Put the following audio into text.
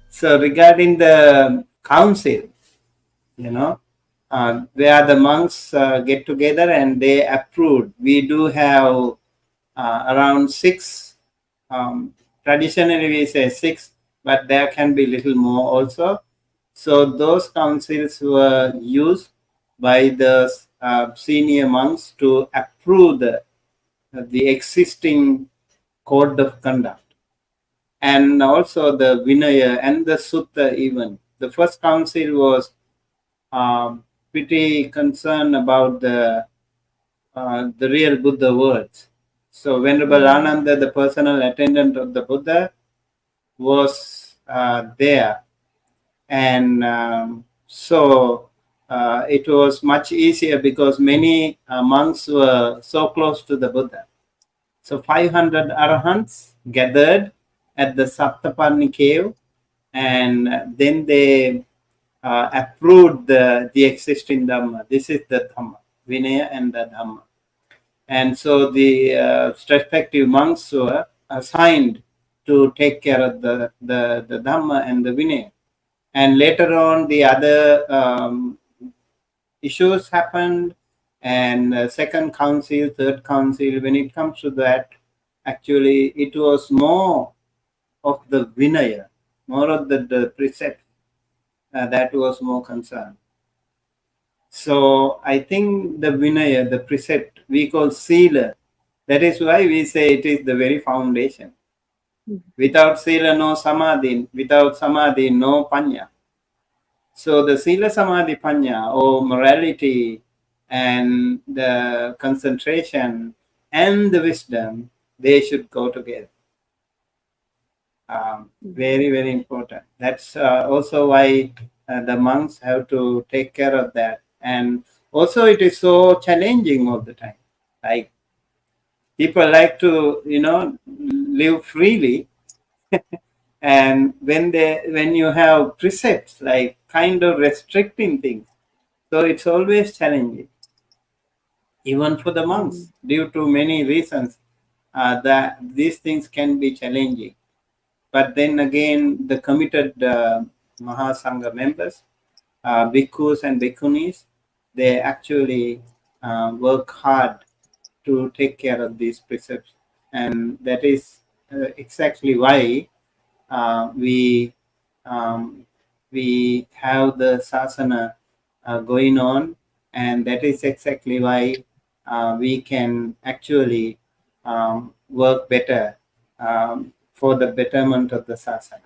So regarding the council, where the monks get together and they approved. We do have around 6. Traditionally, we say 6, but there can be little more also. So those councils were used by the senior monks to approve the existing code of conduct, and also the Vinaya and the Sutta even. The first council was pretty concerned about the real Buddha words. So Venerable Ananda, the personal attendant of the Buddha, was there, and so it was much easier because many monks were so close to the Buddha. So 500 arahants gathered at the Saptaparni cave, and then they approved the existing Dhamma. This is the Dhamma, Vinaya and the Dhamma. And so the respective monks were assigned to take care of the Dhamma and the Vinaya. And later on, the other issues happened, and second council, third council. When it comes to that, actually, it was more of the Vinaya, more of the precept that was more concerned. So I think the Vinaya, the precept, we call Sila. That is why we say it is the very foundation. Without Sila, no Samadhi. Without Samadhi, no Panya. So the Sila, Samadhi, Panya, or morality and the concentration and the wisdom, they should go together. Very, very important. That's also why the monks have to take care of that. And also it is so challenging all the time. Like people like to, live freely. And when you have precepts, like kind of restricting things, so it's always challenging. Even for the monks, due to many reasons, that these things can be challenging. But then again, the committed Mahasangha members, bhikkhus and bhikkhunis, they actually work hard to take care of these precepts. And that is exactly why we have the sasana going on. And that is exactly why we can actually work better for the betterment of the sasana.